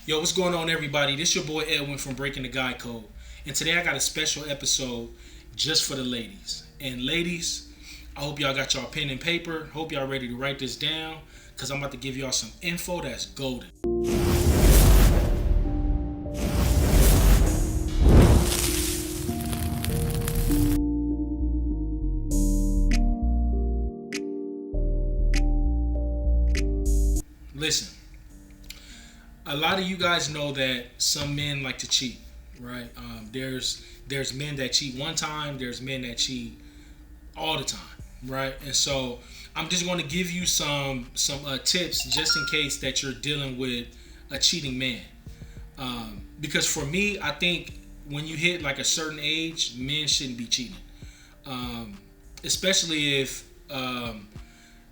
Yo, what's going on, everybody? This your boy Edwin from Breaking the Guy Code. And today I got a special episode just for the ladies. And ladies, I hope y'all got y'all pen and paper. Hope y'all ready to write this down, because I'm about to give y'all some info that's golden. Listen, a lot of you guys know that some men like to cheat, right? There's men that cheat one time. There's men that cheat all the time, right? And so I'm just going to give you some tips just in case that you're dealing with a cheating man. Because for me, I think when you hit like a certain age, men shouldn't be cheating, especially if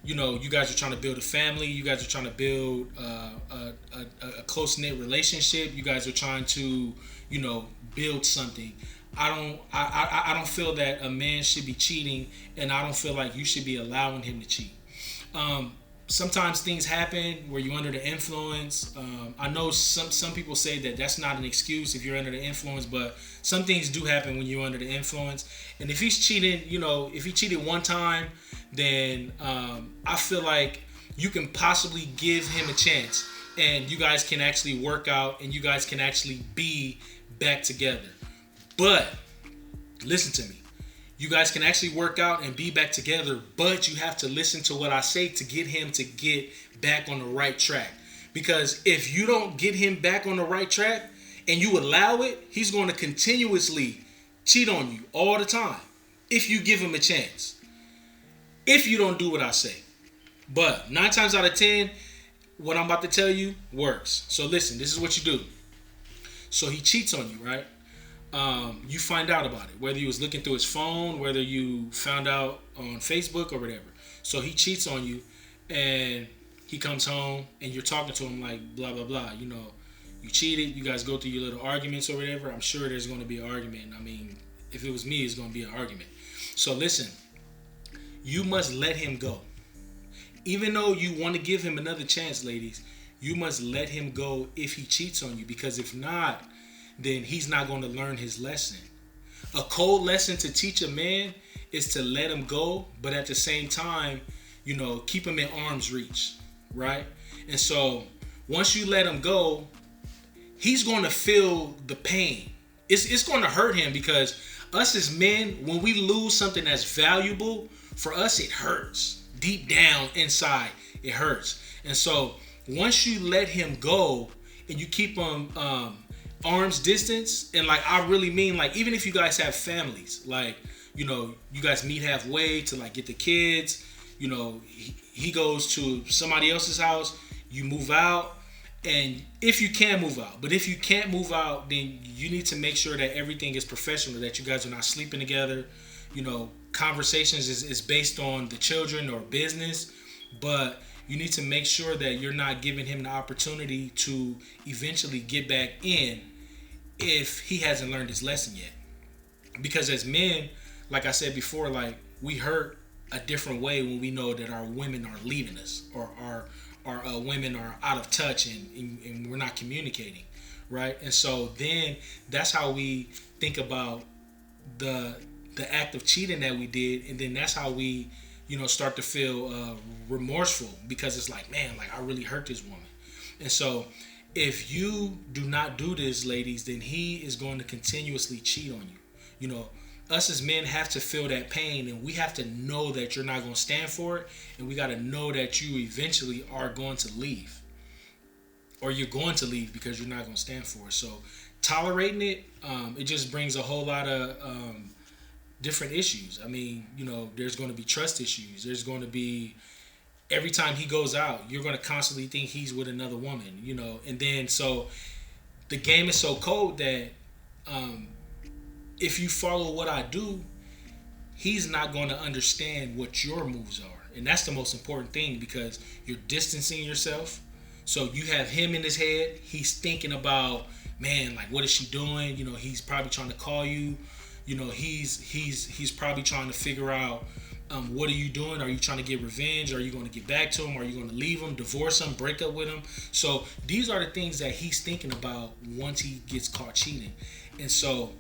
you guys are trying to build a family. You guys are trying to build a close-knit relationship. You guys are trying to, build something. I don't feel that a man should be cheating, and I don't feel like you should be allowing him to cheat. Sometimes things happen where you're under the influence. I know some people say that that's not an excuse if you're under the influence, but some things do happen when you're under the influence. And if he's cheating, if he cheated one time, then I feel like you can possibly give him a chance, and you guys can actually work out, and you guys can actually be back together. But listen to me. You guys can actually work out and be back together, but you have to listen to what I say to get him to get back on the right track. Because if you don't get him back on the right track and you allow it, he's going to continuously cheat on you all the time if you give him a chance. If you don't do what I say. But 9 times out of 10, what I'm about to tell you works. So listen, this is what you do. So he cheats on you, right? You find out about it, whether you was looking through his phone, whether you found out on Facebook or whatever. So he cheats on you, and he comes home, and you're talking to him like blah blah blah. You cheated. You guys go through your little arguments or whatever. I'm sure there's going to be an argument. I mean, if it was me, it's going to be an argument. So listen, you must let him go. Even though you want to give him another chance, ladies, you must let him go if he cheats on you, because if not, then he's not going to learn his lesson. A cold lesson to teach a man is to let him go, but at the same time, keep him in arm's reach, right? And so once you let him go, he's going to feel the pain. It's going to hurt him, because us as men, when we lose something that's valuable, for us it hurts. Deep down inside, it hurts. And so once you let him go and you keep him arm's distance, and like I really mean, like, even if you guys have families, like, you guys meet halfway to like get the kids, he goes to somebody else's house, you move out, and if you can move out. But if you can't move out, then you need to make sure that everything is professional, that you guys are not sleeping together. Conversations is based on the children or business, but you need to make sure that you're not giving him the opportunity to eventually get back in if he hasn't learned his lesson yet. Because as men, like I said before, like, we hurt a different way when we know that our women are leaving us, or our women are out of touch, and we're not communicating, right? And so then that's how we think about the act of cheating that we did, and then that's how we start to feel remorseful, because it's like, man, like, I really hurt this woman. And so if you do not do this, ladies, then he is going to continuously cheat on you. Us as men have to feel that pain, and we have to know that you're not going to stand for it, and we got to know that you eventually are going to leave, or you're going to leave because you're not going to stand for it. So tolerating it, it just brings a whole lot of different issues. I mean, there's going to be trust issues. There's going to be, every time he goes out, you're going to constantly think he's with another woman, and then so the game is so cold that if you follow what I do, he's not going to understand what your moves are. And that's the most important thing, because you're distancing yourself. So you have him in his head. He's thinking about, man, like, what is she doing? He's probably trying to call you. He's probably trying to figure out, What are you doing? Are you trying to get revenge? Are you going to get back to him? Are you going to leave him, divorce him, break up with him? So these are the things that he's thinking about once he gets caught cheating. And so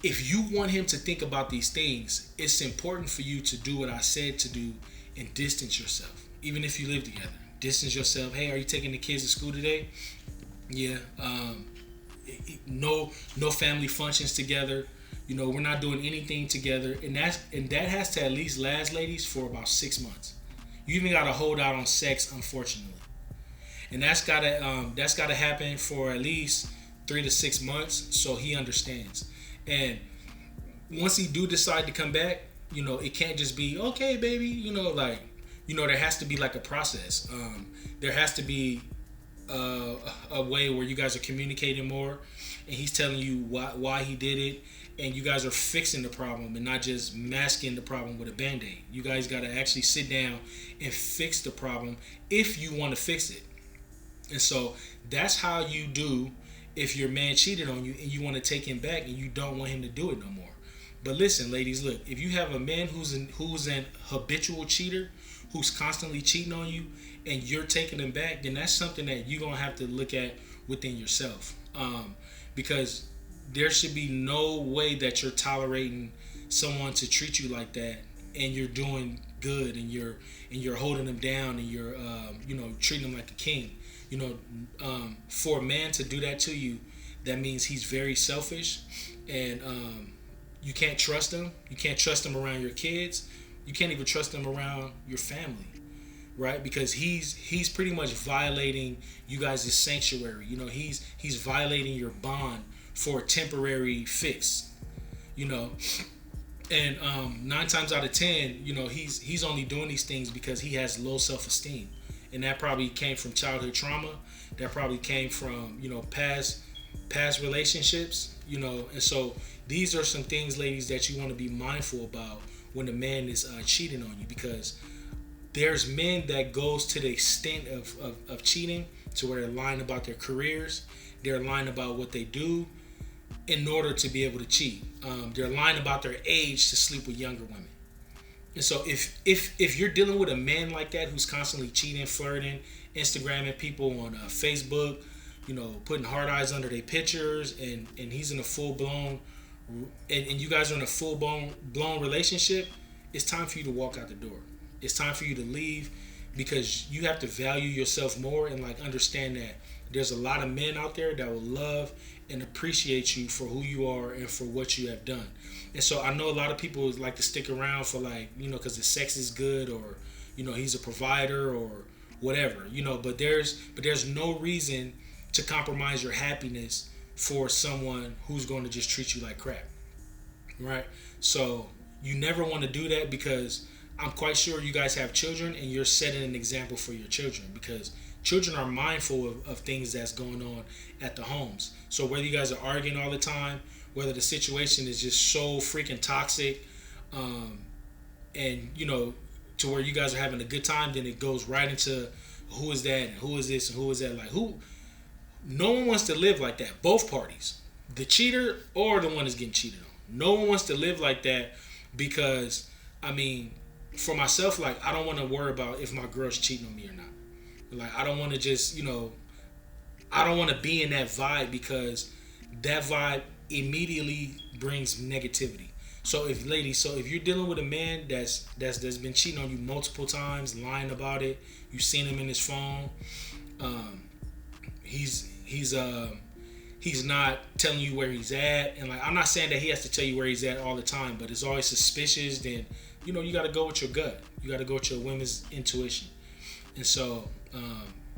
if you want him to think about these things, it's important for you to do what I said to do and distance yourself. Even if you live together, distance yourself. Hey, are you taking the kids to school today? Yeah. No family functions together. We're not doing anything together, and that has to at least last, ladies, for about 6 months. You even got to hold out on sex, unfortunately, and that's gotta happen for at least 3 to 6 months, so he understands. And once he do decide to come back, it can't just be okay, baby. There has to be like a process. There has to be a way where you guys are communicating more, and he's telling you why he did it, and you guys are fixing the problem and not just masking the problem with a band-aid. You guys got to actually sit down and fix the problem if you want to fix it. And so that's how you do if your man cheated on you and you want to take him back and you don't want him to do it no more. But listen, ladies, look, if you have a man who's an habitual cheater, who's constantly cheating on you, and you're taking him back, then that's something that you're going to have to look at within yourself. Because there should be no way that you're tolerating someone to treat you like that, and you're doing good, and you're holding them down, and you're treating them like a king. For a man to do that to you, that means he's very selfish, and you can't trust him. You can't trust him around your kids. You can't even trust him around your family, right? Because he's pretty much violating you guys' sanctuary. He's violating your bond for a temporary fix. And 9 times out of 10, he's only doing these things because he has low self-esteem, and that probably came from childhood trauma. That probably came from past relationships. And so these are some things, ladies, that you want to be mindful about when a man is cheating on you, because there's men that goes to the extent of cheating to where they're lying about their careers, they're lying about what they do in order to be able to cheat. They're lying about their age to sleep with younger women. And so if you're dealing with a man like that who's constantly cheating, flirting, Instagramming people on Facebook, putting hard eyes under their pictures, and he's in a full-blown, and you guys are in a full-blown relationship, it's time for you to walk out the door. It's time for you to leave, because you have to value yourself more and understand that there's a lot of men out there that will love and appreciate you for who you are and for what you have done. And so I know a lot of people like to stick around for because the sex is good, or he's a provider or whatever, but there's no reason to compromise your happiness for someone who's going to just treat you like crap, right? So you never want to do that, because I'm quite sure you guys have children and you're setting an example for your children, because children are mindful of things that's going on at the homes. So whether you guys are arguing all the time, whether the situation is just so freaking toxic, and to where you guys are having a good time, then it goes right into who is that and who is this and who is that. No one wants to live like that. Both parties, the cheater or the one that's getting cheated on. No one wants to live like that, because for myself, I don't want to worry about if my girl's cheating on me or not. I don't want to just, I don't want to be in that vibe, because that vibe immediately brings negativity. So if you're dealing with a man that's been cheating on you multiple times, lying about it, you've seen him in his phone, he's not telling you where he's at, and I'm not saying that he has to tell you where he's at all the time, but it's always suspicious, then you got to go with your gut. You got to go with your women's intuition. And so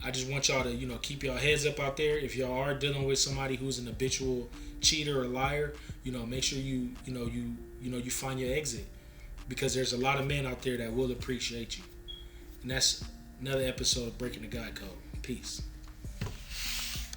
I just want y'all to keep y'all heads up out there. If y'all are dealing with somebody who's an habitual cheater or liar, make sure you find your exit, because there's a lot of men out there that will appreciate you. And that's another episode of Breaking the God Code. Peace.